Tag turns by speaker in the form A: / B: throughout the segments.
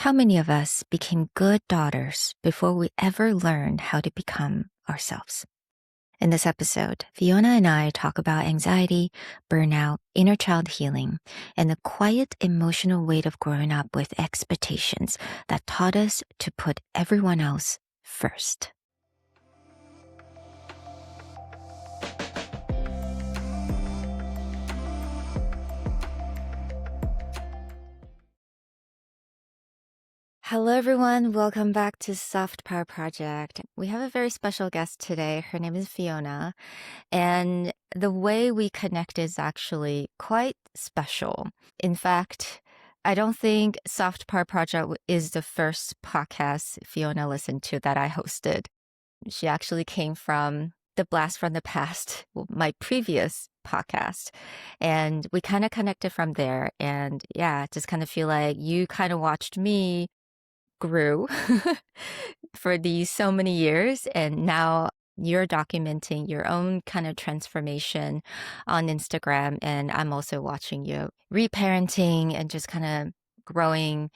A: How many of us became good daughters before we ever learned how to become ourselves? In this episode, Fiona and I talk about anxiety, burnout, inner child healing, and the quiet emotional weight of growing up with expectations that taught us to put everyone else first. Hello, everyone. Welcome back to Soft Power Project. We have a very special guest today. Her name is Fiona. And the way we connect is actually quite special. In fact, I don't think Soft Power Project is the first podcast Fiona listened to that I hosted. She actually came from the Blast from the Past, my previous podcast. And we kind of connected from there. And yeah, just kind of feel like you kind of watched me grew for these so many years. And now you're documenting your own kind of transformation on Instagram. And I'm also watching you reparenting and just kind of growing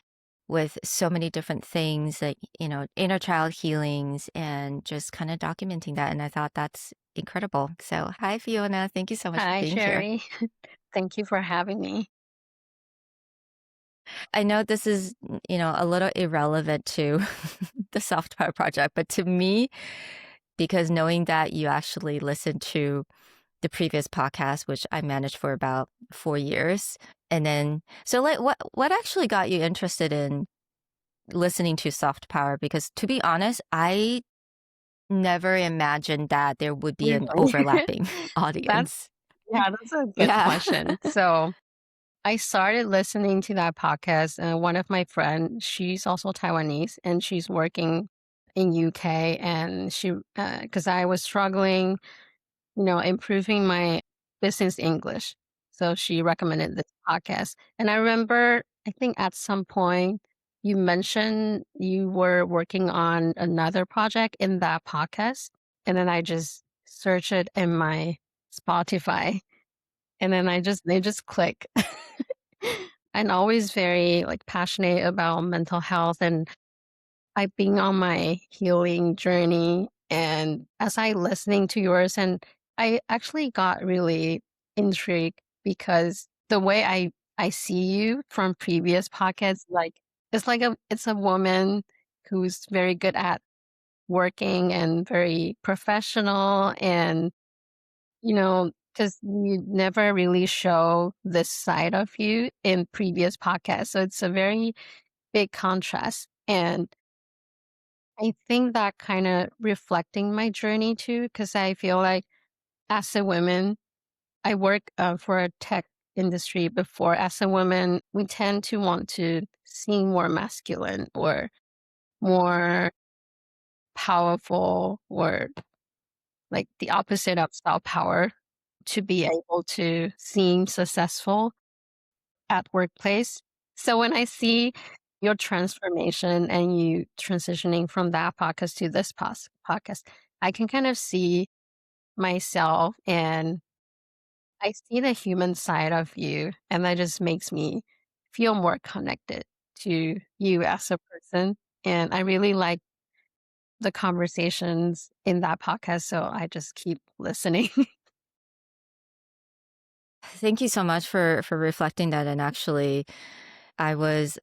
A: with so many different things like, inner child healings and just kind of documenting that. And I thought that's incredible. So hi, Fiona. Thank you so much for
B: Hi,
A: being here.
B: Sherry. Thank you for having me.
A: I know this is, a little irrelevant to the Soft Power Project, but to me, because knowing that you actually listened to the previous podcast, which I managed for about 4 years, and then so like what actually got you interested in listening to Soft Power? Because to be honest, I never imagined that there would be an
B: Really?
A: overlapping
B: That's
A: audience.
B: that's a good
A: Yeah.
B: question. So I started listening to that podcast. One of my friends, she's also Taiwanese, and she's working in UK. And she, because I was struggling, improving my business English, so she recommended this podcast. And I remember, I think at some point you mentioned you were working on another project in that podcast, and then I just searched it in my Spotify, and then they just click. I'm always very like passionate about mental health, and I've been on my healing journey. And as I listening to yours, and I actually got really intrigued because the way I see you from previous podcasts, like it's a woman who's very good at working and very professional, and because you never really show this side of you in previous podcasts. So it's a very big contrast. And I think that kind of reflecting my journey too, because I feel like as a woman, I work for a tech industry before. As a woman, we tend to want to seem more masculine or more powerful, or like the opposite of self power, to be able to seem successful at workplace. So when I see your transformation and you transitioning from that podcast to this podcast, I can kind of see myself, and I see the human side of you, and that just makes me feel more connected to you as a person. And I really like the conversations in that podcast, so I just keep listening.
A: Thank you so much for reflecting that. And actually, I was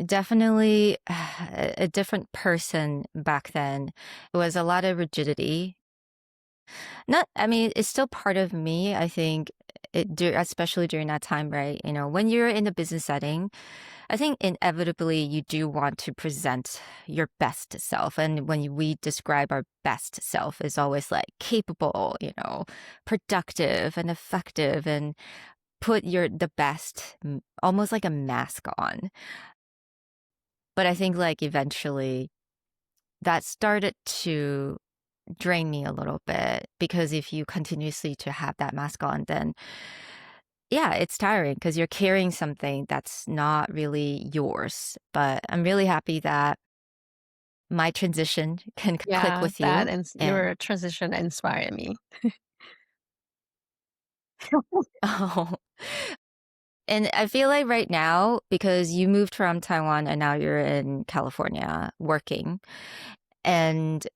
A: definitely a different person back then. It was a lot of rigidity. Not, I mean, it's still part of me. I think especially during that time, right? When you're in a business setting, I think inevitably you do want to present your best self. And when we describe our best self is always like capable, productive and effective, and put the best, almost like a mask on. But I think like eventually that started to drain me a little bit, because if you continuously to have that mask on, then yeah, it's tiring because you're carrying something that's not really yours. But I'm really happy that my transition can click
B: Yeah,
A: with you. And
B: your transition inspired me.
A: oh, And I feel like right now, because you moved from Taiwan and now you're in California working, and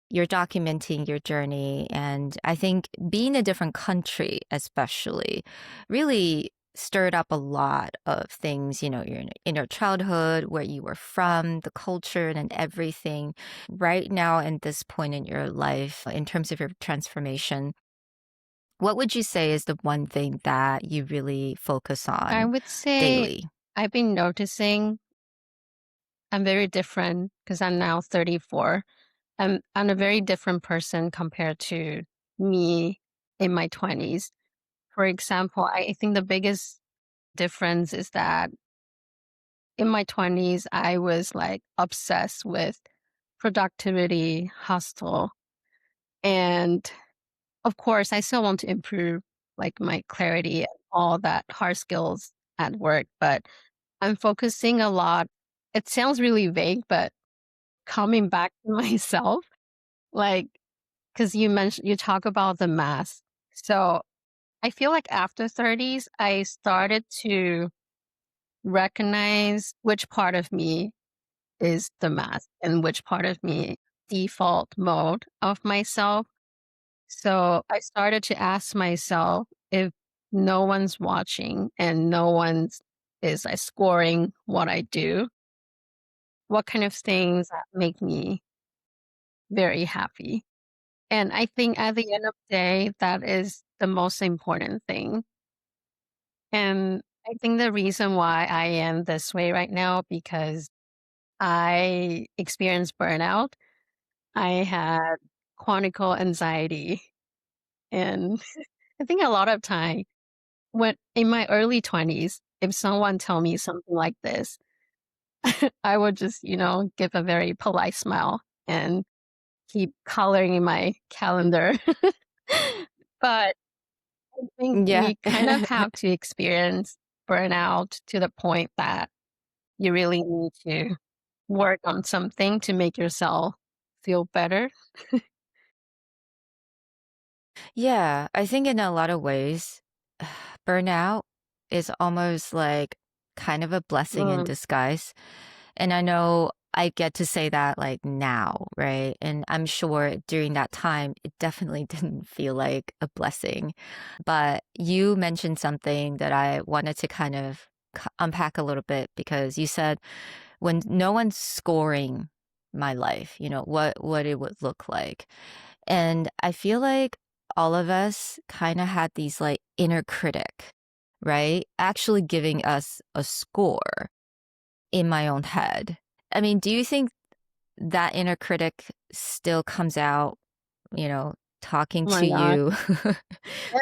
A: you're documenting your journey. And I think being a different country, especially, really stirred up a lot of things, in your childhood, where you were from, the culture and everything. Right now, in this point in your life, in terms of your transformation, what would you say is the one thing that you really focus
B: I
A: on
B: would say
A: daily?
B: I've been noticing I'm very different because I'm now 34. I'm a very different person compared to me in my 20s. For example, I think the biggest difference is that in my 20s, I was like obsessed with productivity, hustle. And of course, I still want to improve like my clarity and all that hard skills at work, but I'm focusing a lot. It sounds really vague, but coming back to myself, like, because you talk about the math. So I feel like after 30s, I started to recognize which part of me is the math and which part of me default mode of myself. So I started to ask myself if no one's watching and no one's is like scoring what I do, what kind of things that make me very happy. And I think at the end of the day, that is the most important thing. And I think the reason why I am this way right now because I experienced burnout. I had chronic anxiety. And I think a lot of time when in my early 20s, if someone tell me something like this, I would just, give a very polite smile and keep coloring in my calendar. But I think
A: Yeah.
B: we kind of have to experience burnout to the point that you really need to work on something to make yourself feel better.
A: Yeah, I think in a lot of ways, burnout is almost like kind of a blessing in
B: Mm,
A: disguise. And I know I get to say that like now, right? And I'm sure during that time, it definitely didn't feel like a blessing. But you mentioned something that I wanted to kind of unpack a little bit because you said when no one's scoring my life, what it would look like. And I feel like all of us kind of had these like inner critic, right? Actually giving us a score in my own head. I mean, do you think that inner critic still comes out, you know, talking
B: oh
A: to
B: my God.
A: you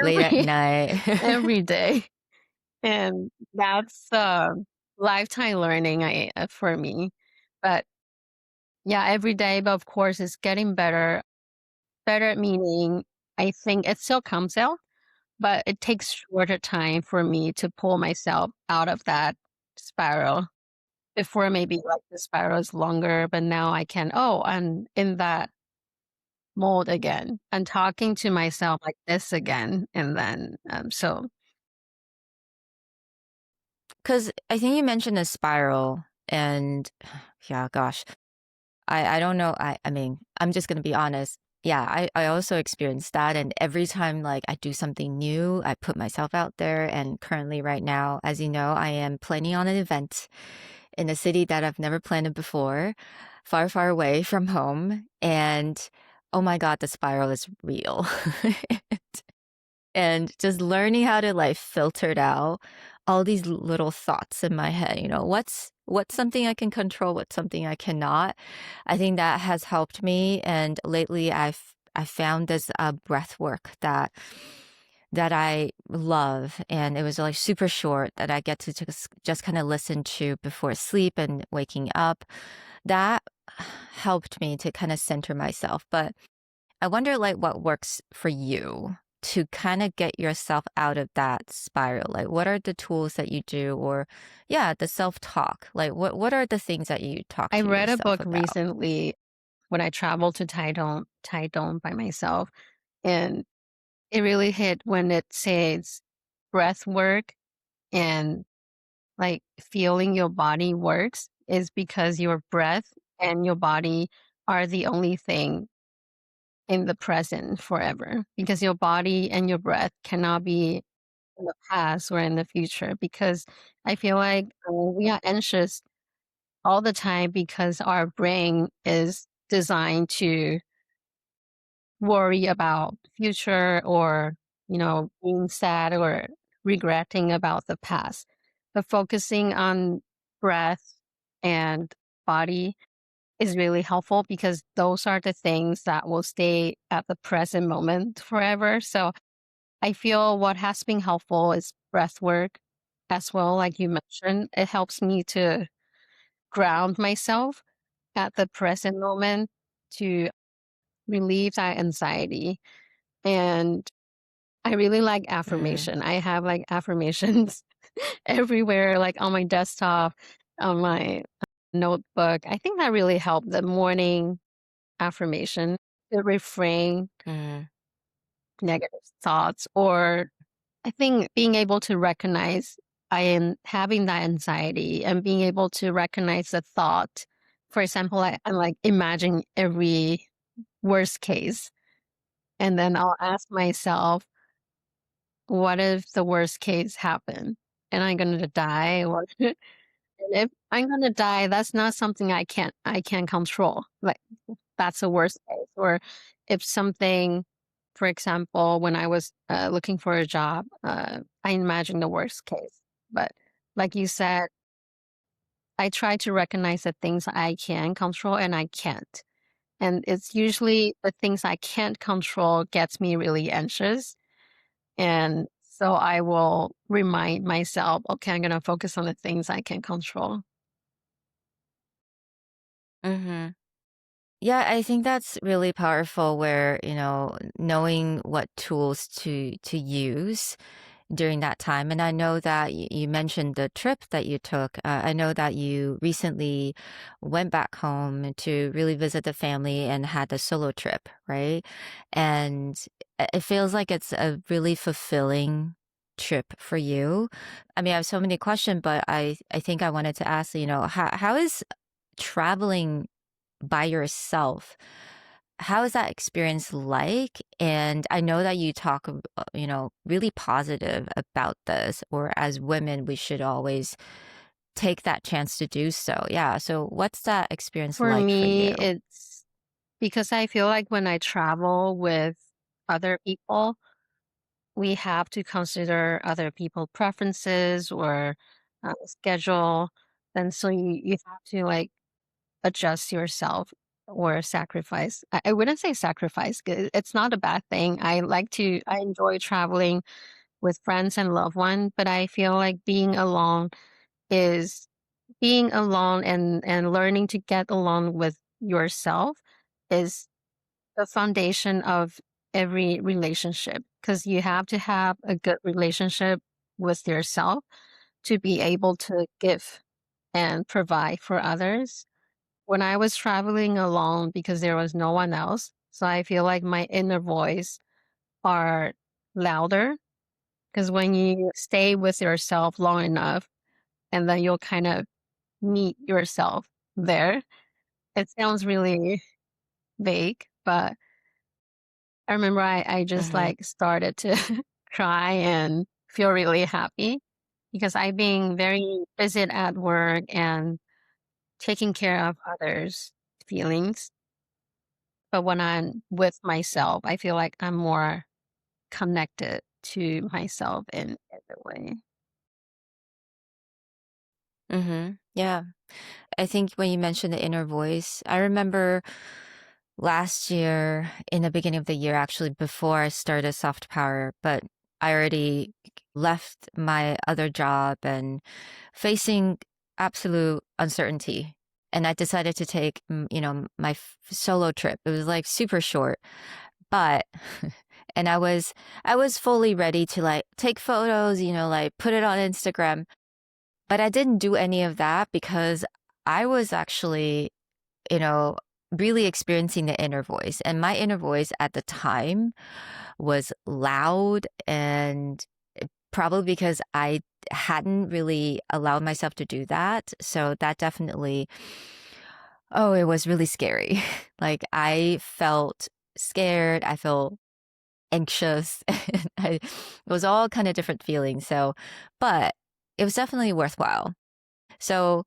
A: late at
B: Every
A: night?
B: every day. And that's lifetime learning for me. But yeah, every day, but of course it's getting better. Better meaning I think it still comes out, but it takes shorter time for me to pull myself out of that spiral. Before maybe like the spiral is longer, but now I can, oh, I'm in that mold again. I'm talking to myself like this again. And then so
A: Because I think you mentioned a spiral, and yeah, gosh, I don't know. I mean, I'm just gonna be honest. Yeah, I also experienced that. And every time like I do something new, I put myself out there. And currently right now, as you know, I am planning on an event in a city that I've never planned before, far, far away from home. And oh my God, the spiral is real. And just learning how to like filter it out all these little thoughts in my head, what's something I can control, what's something I cannot. I think that has helped me. And lately I found this breath work that I love, and it was like super short that I get to just kind of listen to before sleep and waking up. That helped me to kind of center myself. But I wonder like what works for you to kind of get yourself out of that spiral. Like what are the tools that you do, or yeah, the self-talk. Like what are the things that you talk
B: I
A: to
B: read a
A: yourself
B: book
A: about?
B: recently when I traveled to Taiwan by myself, and it really hit when it says breath work and like feeling your body works is because your breath and your body are the only thing in the present forever, because your body and your breath cannot be in the past or in the future, because I feel like we are anxious all the time because our brain is designed to worry about the future, or, being sad or regretting about the past. But focusing on breath and body is really helpful, because those are the things that will stay at the present moment forever. So I feel what has been helpful is breath work as well. Like you mentioned, it helps me to ground myself at the present moment to relieve that anxiety. And I really like
A: Mhm.
B: affirmation. I have like affirmations everywhere, like on my desktop, on my notebook. I think that really helped, the morning affirmation to refrain
A: Mhm.
B: negative thoughts. Or I think being able to recognize I am having that anxiety, and being able to recognize the thought. For example, I'm like imagining every worst case. And then I'll ask myself, what if the worst case happened? And I'm gonna die? Or and if I'm gonna die, that's not something I can control. Like, that's the worst case. Or if something, for example, when I was looking for a job, I imagined the worst case. But like you said, I try to recognize the things I can control and I can't. And it's usually the things I can't control gets me really anxious. And so I will remind myself, okay, I'm going to focus on the things I can control.
A: Mhm. Yeah, I think that's really powerful where, knowing what tools to use during that time. And I know that you mentioned the trip that you took. I know that you recently went back home to really visit the family and had the solo trip, right? And it feels like it's a really fulfilling trip for you. I mean, I have so many questions, but I think I wanted to ask, how is traveling by yourself, how is that experience like? And I know that you talk, really positive about this, or as women, we should always take that chance to do so. Yeah. So, what's that experience
B: For
A: like for
B: me,
A: you?
B: it's because I feel like when I travel with other people, we have to consider other people' preferences or schedule. And so you have to like adjust yourself or sacrifice. I wouldn't say sacrifice. It's not a bad thing. I enjoy traveling with friends and loved ones, but I feel like is being alone, and learning to get along with yourself is the foundation of every relationship, because you have to have a good relationship with yourself to be able to give and provide for others. When I was traveling alone, because there was no one else, so I feel like my inner voice are louder, because when you stay with yourself long enough, and then you'll kind of meet yourself there. It sounds really vague, but I remember I just
A: Hmm.
B: like started to cry and feel really happy, because I've been very busy at work and taking care of others' feelings. But when I'm with myself, I feel like I'm more connected to myself in every way.
A: Yeah. I think when you mentioned the inner voice, I remember last year, in the beginning of the year, actually, before I started Soft Power, but I already left my other job and facing absolute uncertainty. And I decided to take, my solo trip. It was like super short, but, and I was fully ready to like take photos, like put it on Instagram, but I didn't do any of that because I was actually, you know, really experiencing the inner voice. And my inner voice at the time was loud and probably because I hadn't really allowed myself to do that. So that definitely, oh, it was really scary. Like I felt scared. I felt anxious. And it was all kind of different feelings. So, but it was definitely worthwhile. So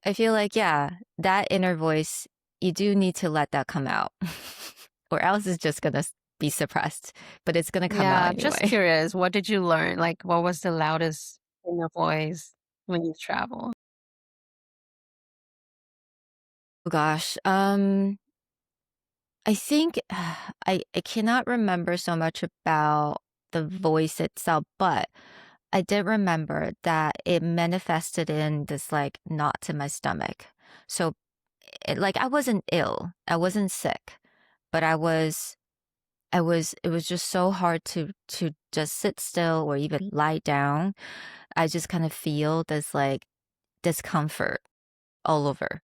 A: I feel like, yeah, that inner voice, you do need to let that come out, or else it's just gonna be suppressed, but it's gonna come out
B: Yeah, just
A: anyway.
B: curious, what did you learn? Like, what was the loudest inner voice when you travel?
A: Oh gosh, I think I cannot remember so much about the voice itself, but I did remember that it manifested in this like knots in my stomach. So like I wasn't ill, I wasn't sick, but it was just so hard to just sit still or even lie down. I just kind of feel this like discomfort all over.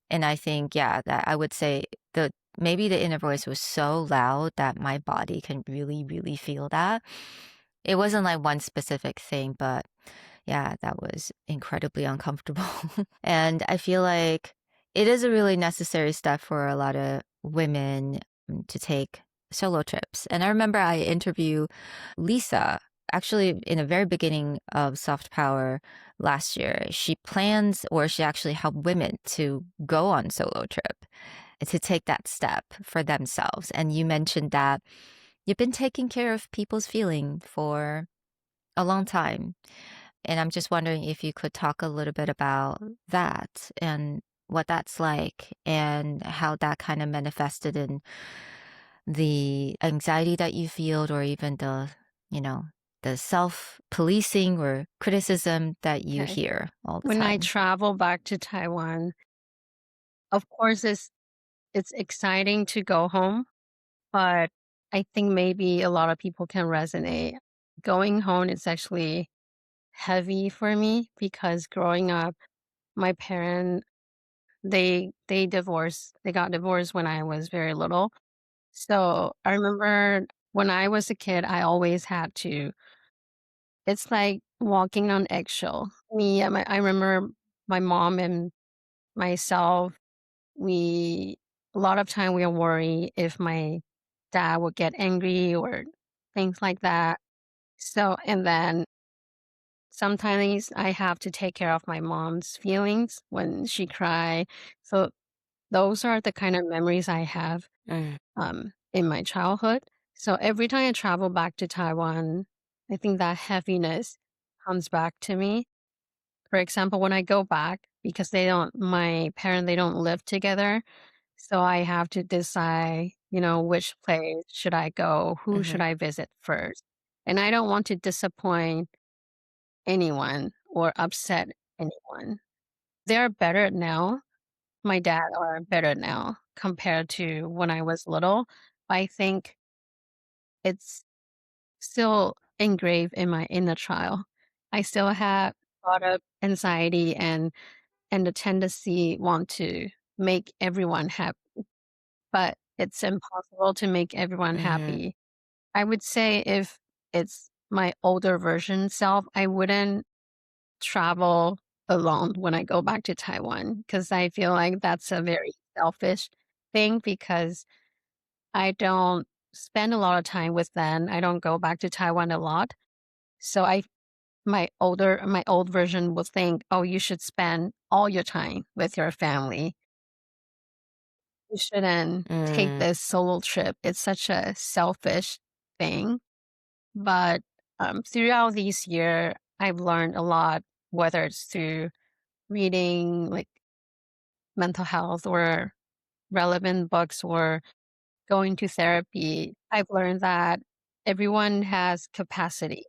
A: And I think, yeah, that I would say the maybe the inner voice was so loud that my body can really, really feel that. It wasn't like one specific thing, but yeah, that was incredibly uncomfortable. And I feel like it is a really necessary step for a lot of women to take solo trips. And I remember I interviewed Lisa actually in the very beginning of Soft Power last year. She plans or she actually helped women to go on solo trip to take that step for themselves. And you mentioned that you've been taking care of people's feeling for a long time. And I'm just wondering if you could talk a little bit about that and what that's like and how that kind of manifested in the anxiety that you feel or even you know, the self-policing or criticism that you
B: Okay.
A: hear all the
B: When I
A: time.
B: travel back to Taiwan, of course, it's exciting to go home, but I think maybe a lot of people can resonate. Going home is actually heavy for me because growing up, my parent they divorced. They got divorced when I was very little. So I remember when I was a kid, I always had to. It's like walking on eggshell. I remember my mom and myself. We a lot of time we are worried if my dad would get angry or things like that. So and then sometimes I have to take care of my mom's feelings when she cry. So those are the kind of memories I have
A: Mm,
B: in my childhood. So every time I travel back to Taiwan, I think that heaviness comes back to me. For example, when I go back, because my parents, they don't live together. So I have to decide, which place should I go? Who should
A: mhm,
B: I visit first? And I don't want to disappoint anyone or upset anyone. They're better now. My dad are better now compared to when I was little. I think it's still engraved in my inner child. I still have a lot of anxiety and the tendency want to make everyone happy, but it's impossible to make everyone
A: mhm,
B: happy. I would say if it's my older version self, I wouldn't travel alone when I go back to Taiwan because I feel like that's a very selfish thing because I don't spend a lot of time with them. I don't go back to Taiwan a lot. So my old version will think, "Oh, you should spend all your time with your family. You shouldn't take
A: mm.
B: this solo trip. It's such a selfish thing." But throughout these year, I've learned a lot, whether it's through reading like mental health or relevant books or going to therapy. I've learned that everyone has capacity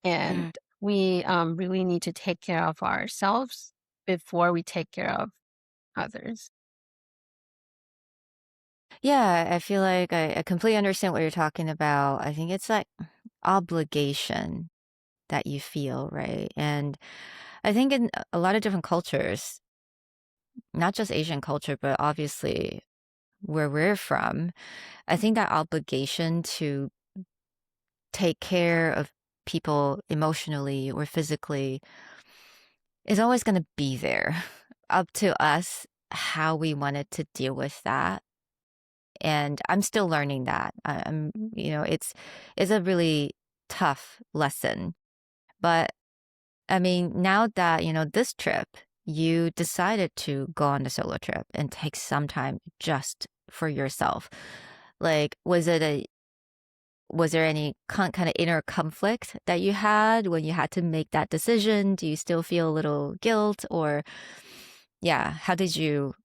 B: and
A: Mm.
B: we really need to take care of ourselves before we take care of others.
A: Yeah, I feel like I completely understand what you're talking about. I think it's like obligation that you feel, right? And I think in a lot of different cultures, not just Asian culture, but obviously where we're from, I think that obligation to take care of people emotionally or physically is always going to be there. Up to us how we wanted to deal with that. And I'm still learning that. It's a really tough lesson. But I mean, now that, this trip, you decided to go on the solo trip and take some time just for yourself. Like, was there any kind of inner conflict that you had when you had to make that decision? Do you still feel a little guilt or, yeah, how did you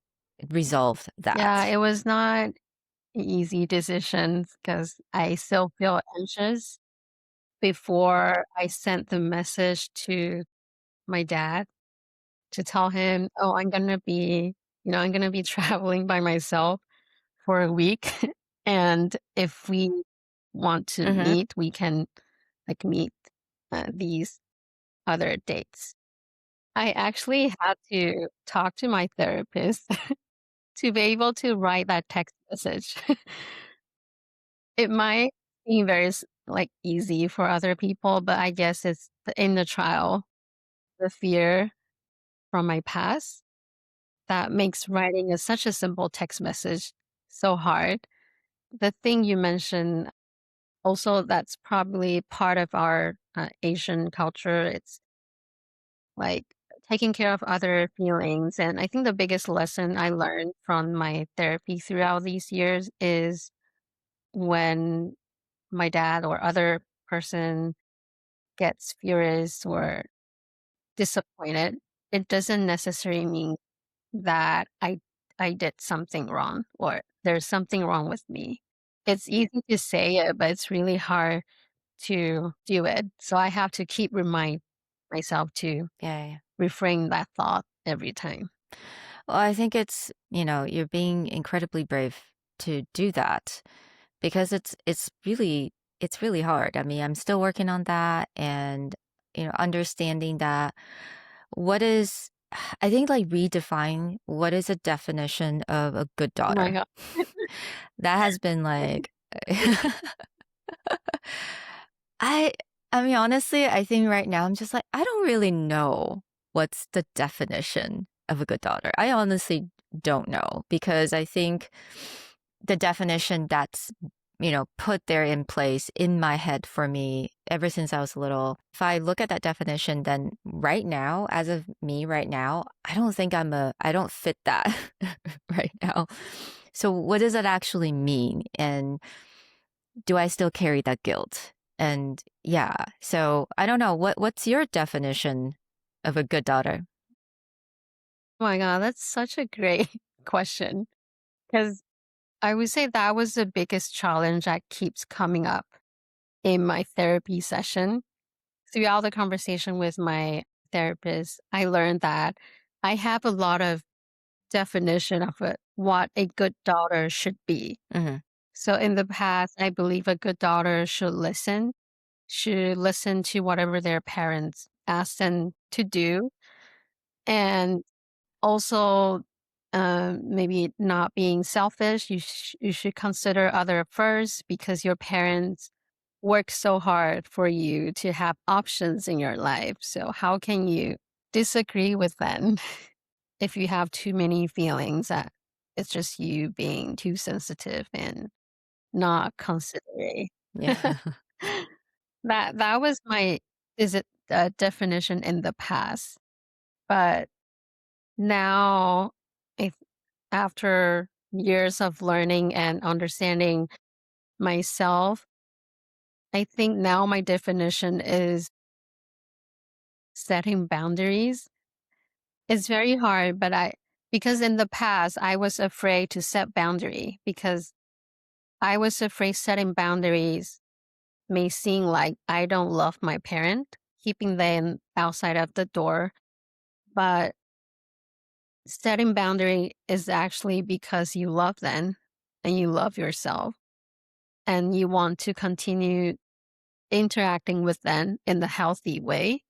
A: resolve
B: Yeah,
A: that?
B: it was not easy decisions because I still feel anxious before I sent the message to my dad to tell him, "Oh, I'm gonna be traveling by myself for a week, and if we want to
A: Hmm.
B: meet, we can, like, meet, these other dates." I actually had to talk to my therapist to be able to write that text message. It might seem very like, easy for other people, but I guess it's the inner trial, the fear from my past that makes writing such a simple text message so hard. The thing you mentioned also, that's probably part of our, Asian culture. It's, like, taking care of other feelings, and I think the biggest lesson I learned from my therapy throughout these years is when my dad or other person gets furious or disappointed, it doesn't necessarily mean that I did something wrong or there's something wrong with me. It's easy to say it, but it's really hard to do it. So I have to keep remind myself to
A: Yeah, yeah.
B: reframe that thought every time.
A: Well, I think you're being incredibly brave to do that because it's really hard. I mean, I'm still working on that and understanding that what is I think like redefine what is a definition of a good
B: Oh my
A: daughter.
B: god.
A: That has been like I I mean honestly, I think right now I'm just like I don't really know what's the definition of a good daughter. I honestly don't know because I think the definition that's put there in place in my head for me ever since I was little. If I look at that definition, then right now, as of me right now, I don't think I don't fit that right now. So what does that actually mean? And do I still carry that guilt? And yeah, so I don't know. What's your definition of a good daughter?
B: Oh my god, that's such a great question. Because I would say that was the biggest challenge that keeps coming up in my therapy session. Throughout the conversation with my therapist, I learned that I have a lot of definition of what a good daughter should be.
A: Hmm.
B: So in the past, I believe a good daughter should listen to whatever their parents ask them to do, and also maybe not being selfish. You should consider other first because your parents work so hard for you to have options in your life. So how can you disagree with them if you have too many feelings that it's just you being too sensitive and not considerate?
A: Yeah.
B: That was my is it definition in the past, but now if after years of learning and understanding myself, I think now my definition is setting boundaries. It's very hard, but because in the past I was afraid to set boundary because I was afraid setting boundaries may seem like I don't love my parent, keeping them outside of the door. But setting boundary is actually because you love them and you love yourself and you want to continue interacting with them in the healthy way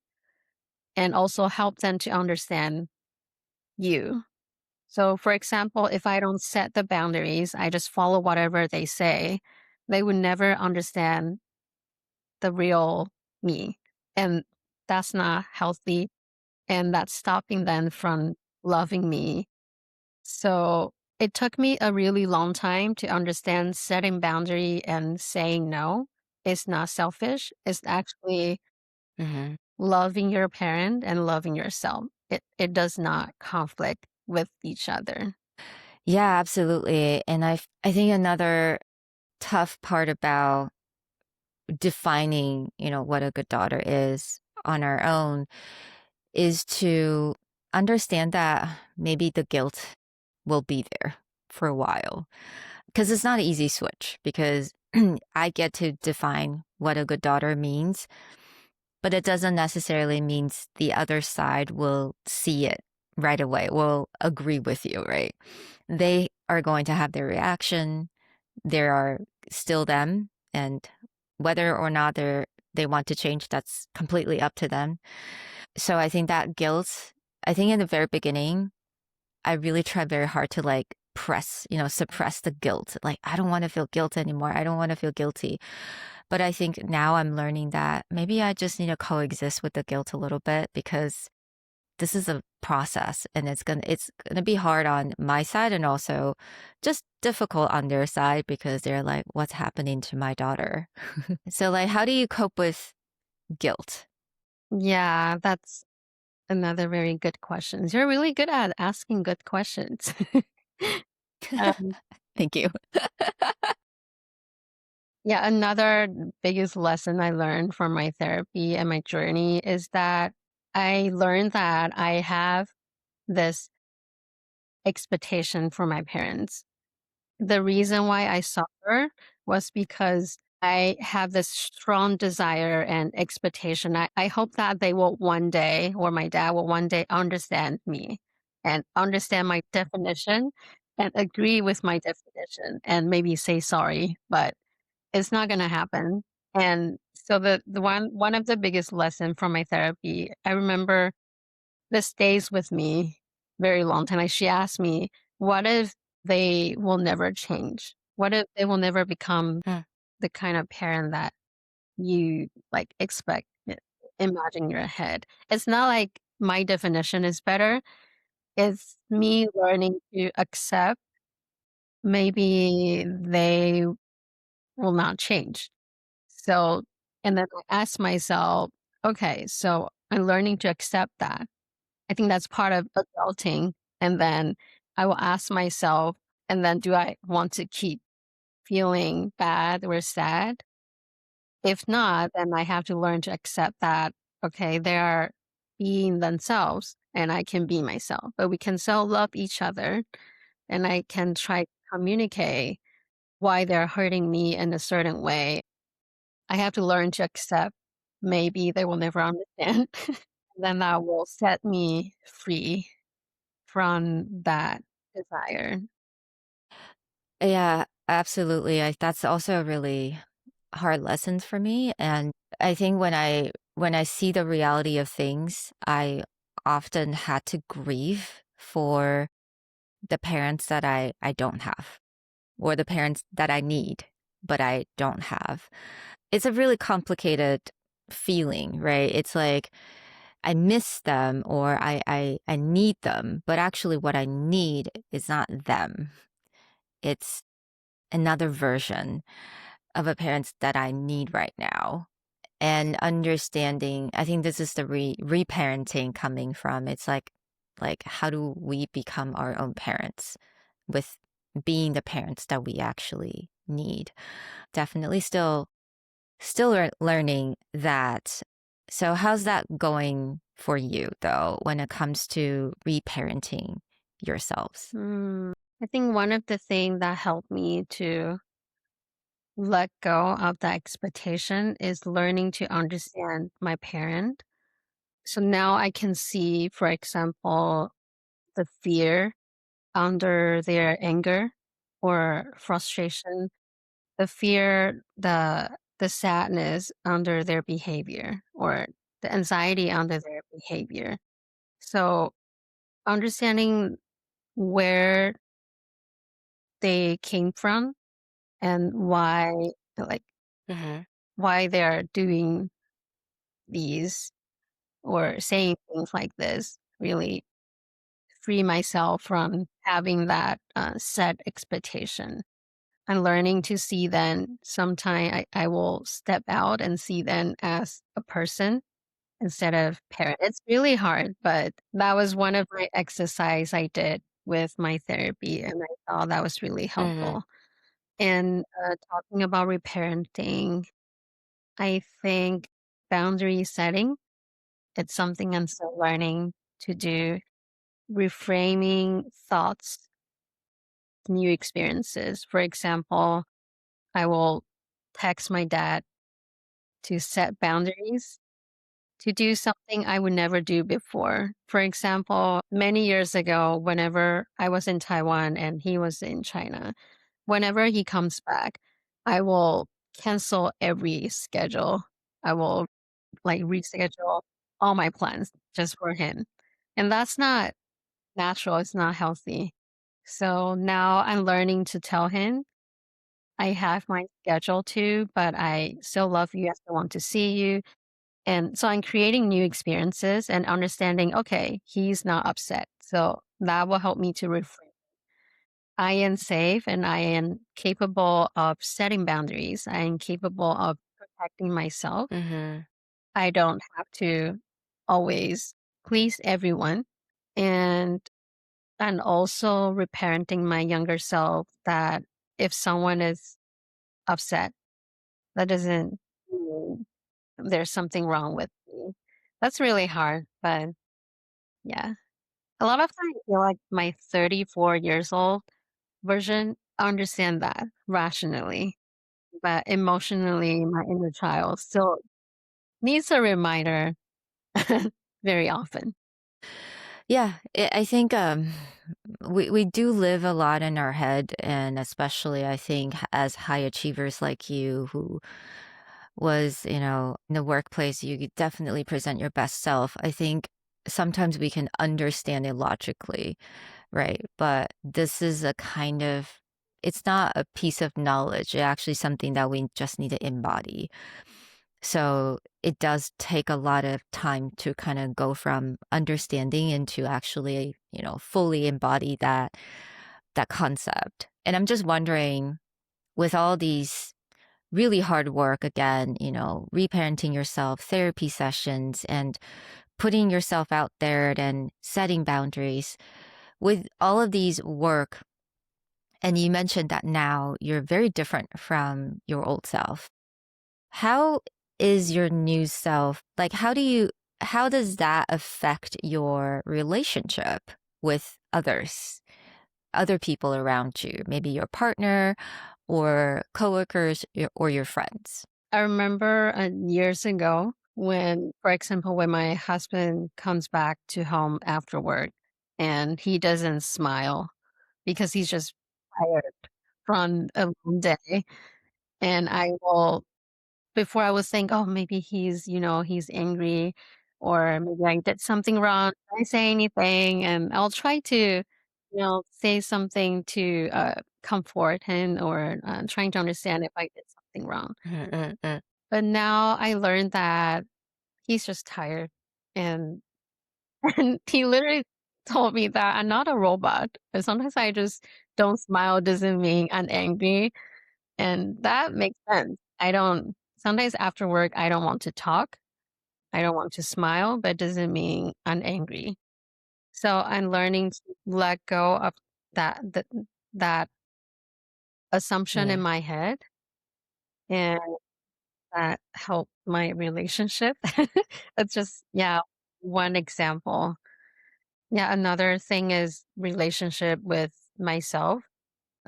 B: and also help them to understand you. So, for example, if I don't set the boundaries, I just follow whatever they say, they would never understand the real. me. And that's not healthy. And that's stopping them from loving me. So it took me a really long time to understand setting boundary and saying no is not selfish. It's actually
A: Mhm.
B: loving your parent and loving yourself. It does not conflict with each other.
A: Yeah, absolutely. And I think another tough part about defining, what a good daughter is on our own is to understand that maybe the guilt will be there for a while. Because it's not an easy switch because I get to define what a good daughter means, but it doesn't necessarily means the other side will see it right away, will agree with you, right? They are going to have their reaction. There are still them, and whether or not they want to change, that's completely up to them. So I think that guilt, I think in the very beginning, I really tried very hard to like suppress the guilt. Like, I don't want to feel guilt anymore. I don't want to feel guilty. But I think now I'm learning that maybe I just need to coexist with the guilt a little bit because this is a process and it's gonna be hard on my side and also just difficult on their side because they're like, what's happening to my daughter? So like how do you cope with guilt?
B: Yeah, that's another very good question. You're really good at asking good questions. Um,
A: Thank you.
B: yeah, another biggest lesson I learned from my therapy and my journey is that I learned that I have this expectation for my parents. The reason why I suffer was because I have this strong desire and expectation. I hope that they will one day, or my dad will one day understand me and understand my definition and agree with my definition and maybe say sorry, but it's not gonna happen. And so the one of the biggest lesson from my therapy, I remember this stays with me very long time. Like she asked me, "What if they will never change? What if they will never become
A: Mm,
B: the kind of parent that you like expect, imagine in your head?" It's not like my definition is better. It's me learning to accept maybe they will not change. So, and then I ask myself, okay, so I'm learning to accept that. I think that's part of adulting. And then I will ask myself, and then do I want to keep feeling bad or sad? If not, then I have to learn to accept that, okay, they are being themselves and I can be myself, but we can still love each other and I can try to communicate why they're hurting me in a certain way. I have to learn to accept maybe they will never understand. Then that will set me free from that desire.
A: yeah, absolutely. That's also a really hard lessons for me. And I think when I see the reality of things, I often had to grieve for the parents that I don't have or the parents that I need, but I don't have. It's a really complicated feeling, right? It's like I miss them or I need them, but actually what I need is not them. It's another version of a parent that I need right now. And understanding, I think this is the reparenting coming from. It's like how do we become our own parents with being the parents that we actually need? Definitely still learning that. So how's that going for you though when it comes to reparenting yourselves?
B: Mm, I think one of the things that helped me to let go of that expectation is learning to understand my parent. So now I can see, for example, the fear under their anger or frustration, the fear, the sadness under their behavior or the anxiety under their behavior. So understanding where they came from and why, like,
A: Hmm.
B: why they're doing these or saying things like this really free myself from having that set expectation. I'm learning to see then sometime I will step out and see them as a person instead of parent. It's really hard, but that was one of my exercise I did with my therapy, and I thought that was really
A: Mhm.
B: helpful. And talking about reparenting, I think boundary setting, it's something I'm still learning to do. Reframing thoughts, new experiences. For example, I will text my dad to set boundaries to do something I would never do before. For example, many years ago, whenever I was in Taiwan and he was in China, whenever he comes back, I will cancel every schedule. I will like reschedule all my plans just for him. And that's not natural, it's not healthy. So now I'm learning to tell him I have my schedule too, but I still love you. I still want to see you. And so I'm creating new experiences and understanding, okay, he's not upset. So that will help me to reframe. I am safe and I am capable of setting boundaries. I am capable of protecting myself.
A: Mhm.
B: I don't have to always please everyone. And also reparenting my younger self that if someone is upset, that doesn't mean there's something wrong with me. That's really hard, but yeah. A lot of times I feel like my 34 years old version understand that rationally, but emotionally, my inner child still needs a reminder very often.
A: Yeah, I think we do live a lot in our head, and especially I think as high achievers like you, who was in the workplace, you could definitely present your best self. I think sometimes we can understand it logically, right? But this is a kind of it's not a piece of knowledge. It's actually something that we just need to embody. So it does take a lot of time to kind of go from understanding into actually, fully embody that concept. And I'm just wondering, with all these really hard work again, reparenting yourself, therapy sessions, and putting yourself out there and setting boundaries, with all of these work, and you mentioned that now you're very different from your old self. How is your new self? Like, how does that affect your relationship with others, other people around you, maybe your partner or coworkers or your friends?
B: I remember years ago when, for example, when my husband comes back to home after work and he doesn't smile because he's just tired from a long day. And I will before I was think, "Oh, maybe he's angry or maybe I did something wrong. Did I say anything?" And I'll try to, say something to, comfort him or, trying to understand if I did something wrong.
A: Mm, mm, mm.
B: But now I learned that he's just tired, and and he literally told me that I'm not a robot, and sometimes I just don't smile doesn't mean I'm angry. And that makes sense. I don't sometimes after work, I don't want to talk. I don't want to smile, but it doesn't mean I'm angry. So I'm learning to let go of that that assumption in
A: Yeah.
B: my head, and that helped my relationship. It's just, yeah, one example. Yeah, another thing is relationship with myself.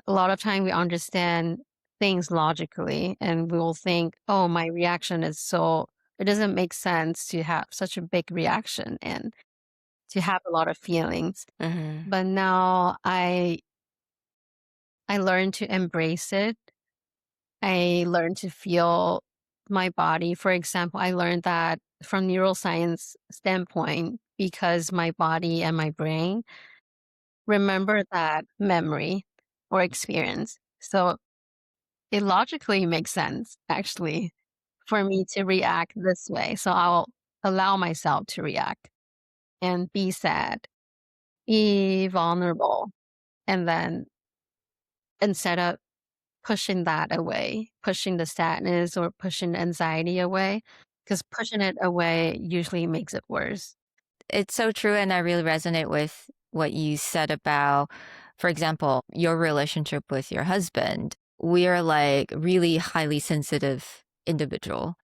B: A lot of time we understand things logically and we will think, oh, my reaction is so, it doesn't make sense to have such a big reaction and to have a lot of feelings.
A: Mhm.
B: But now I learn to embrace it. I learn to feel my body. For example, I learned that from neuroscience standpoint, because my body and my brain remember that memory or experience. So it logically makes sense, actually, for me to react this way. So I'll allow myself to react and be sad, be vulnerable. And then instead of pushing that away, pushing the sadness or pushing the anxiety away, because pushing it away usually makes it worse.
A: It's so true, and I really resonate with what you said about, for example, your relationship with your husband. We are like really highly sensitive individual,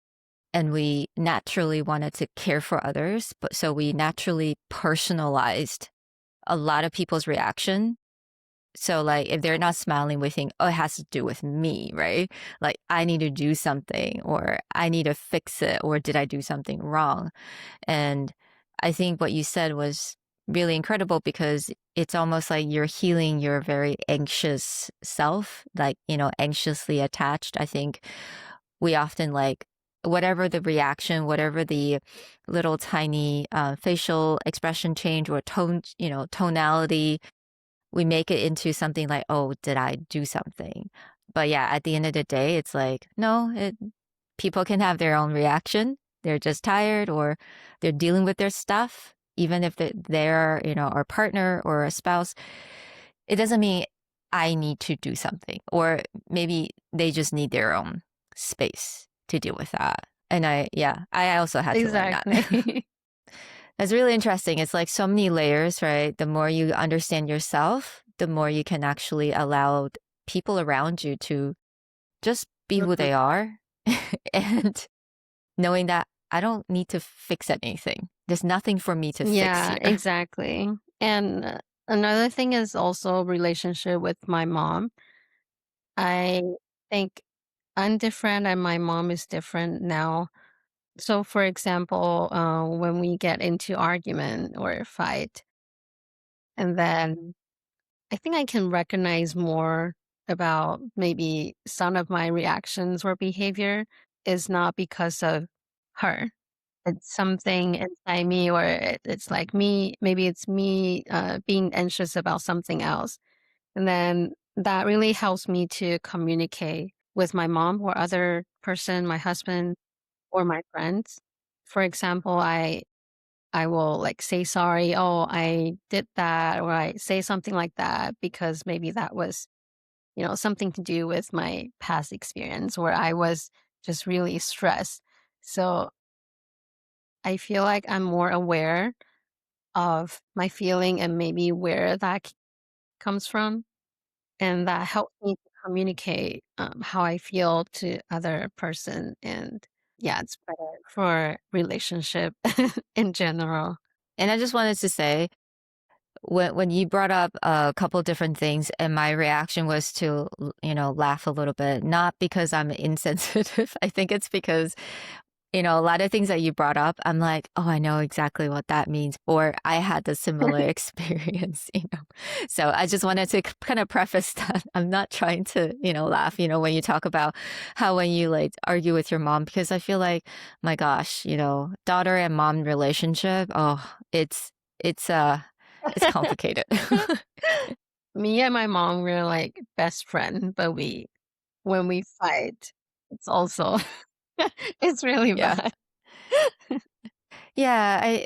A: and we naturally wanted to care for others, but so we naturally personalized a lot of people's reaction. So like if they're not smiling, we think, oh, it has to do with me, right? Like I need to do something or I need to fix it or did I do something wrong? And I think what you said was really incredible because it's almost like you're healing your very anxious self, like, anxiously attached. I think we often like whatever the reaction, whatever the little tiny facial expression change or tone, tonality, we make it into something like, oh, did I do something? But yeah, at the end of the day, it's like, no, people can have their own reaction. They're just tired or they're dealing with their stuff. Even if they're, our partner or a spouse, it doesn't mean I need to do something. Or maybe they just need their own space to deal with that. And I also had to learn that.
B: Exactly.
A: It's really interesting. It's like so many layers, right? The more you understand yourself, the more you can actually allow people around you to just be who
B: Mhm.
A: they are. And knowing that I don't need to fix anything. There's nothing for me to fix
B: Yeah,
A: here.
B: exactly. And another thing is also relationship with my mom. I think I'm different and my mom is different now. So, for example, when we get into argument or a fight, and then I think I can recognize more about maybe some of my reactions or behavior is not because of her. It's something inside me, or it's like me, maybe it's me being anxious about something else. And then that really helps me to communicate with my mom or other person, my husband or my friends. For example, I will like say sorry, oh, I did that, or I say something like that because maybe that was, something to do with my past experience where I was just really stressed. So I feel like I'm more aware of my feeling and maybe where that comes from. And that helps me to communicate how I feel to other person. And yeah, it's better for relationship in general.
A: And I just wanted to say, when you brought up a couple different things, and my reaction was to, laugh a little bit, not because I'm insensitive. I think it's because a lot of things that you brought up, I'm like, oh, I know exactly what that means. Or I had the similar experience. So I just wanted to kind of preface that I'm not trying to, laugh, when you talk about how when you like argue with your mom, because I feel like, my gosh, daughter and mom relationship, oh, it's complicated.
B: Me and my mom, we're like best friend, but when we fight, it's also it's really
A: Yeah.
B: bad.
A: Yeah,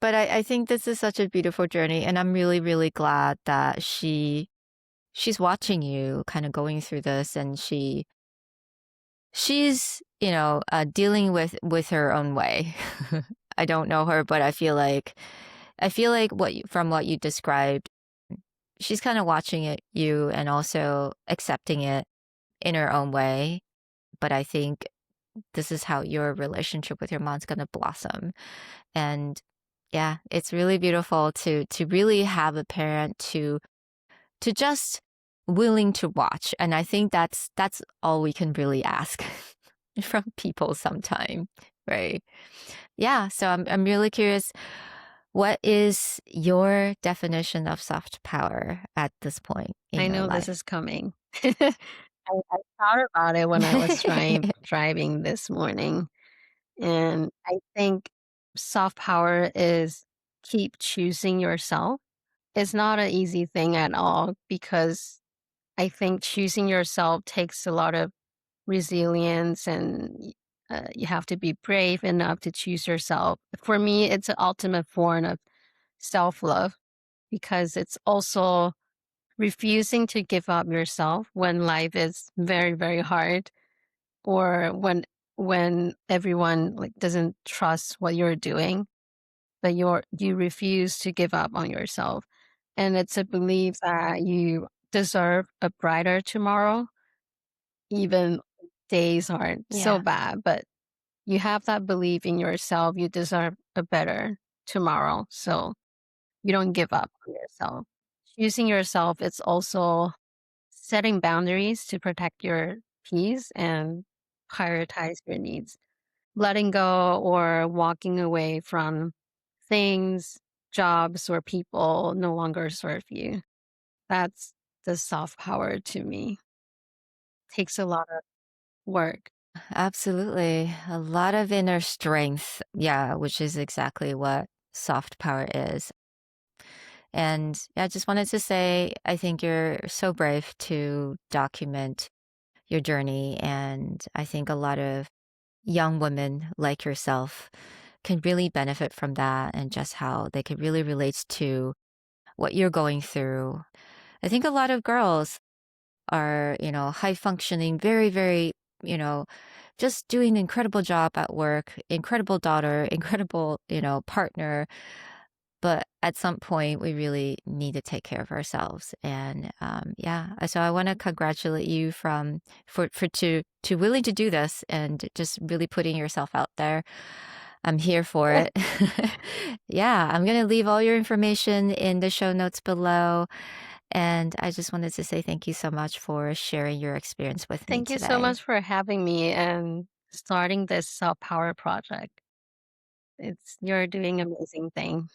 A: but I think this is such a beautiful journey, and I'm really, really glad that she's watching you kind of going through this, and she's, dealing with her own way. I don't know her, but I feel like from what you described, she's kind of watching you and also accepting it in her own way. But I think this is how your relationship with your mom's gonna blossom. And yeah, it's really beautiful to really have a parent to just willing to watch. And I think that's all we can really ask from people sometime, right? Yeah, so I'm really curious, what is your definition of soft power at this point in
B: I
A: your
B: know this
A: life?
B: is coming. I thought about it when I was driving this morning, and I think soft power is keep choosing yourself. It's not an easy thing at all because I think choosing yourself takes a lot of resilience and You have to be brave enough to choose yourself. For me, it's an ultimate form of self love because it's also refusing to give up yourself when life is very, very hard or when everyone like doesn't trust what you're doing, but you refuse to give up on yourself. And it's a belief that you deserve a brighter tomorrow, even days aren't so
A: Yeah.
B: bad, but you have that belief in yourself. You deserve a better tomorrow. So you don't give up on yourself. Choosing yourself, it's also setting boundaries to protect your peace and prioritize your needs. Letting go or walking away from things, jobs, or people no longer serve you. That's the soft power to me. Takes a lot of work.
A: Absolutely. A lot of inner strength. Yeah, which is exactly what soft power is. And yeah, I just wanted to say, I think you're so brave to document your journey. And I think a lot of young women like yourself can really benefit from that and just how they can really relate to what you're going through. I think a lot of girls are, high functioning, very, very, you know, just doing an incredible job at work, incredible daughter, incredible, partner. But at some point, we really need to take care of ourselves. And yeah, so I want to congratulate you for to willing to do this and just really putting yourself out there. I'm here for it. Yeah, I'm gonna leave all your information in the show notes below. And I just wanted to say thank you so much for sharing your experience with me
B: Thank you so
A: today.
B: much for having me and starting this self power project. You're doing amazing thing.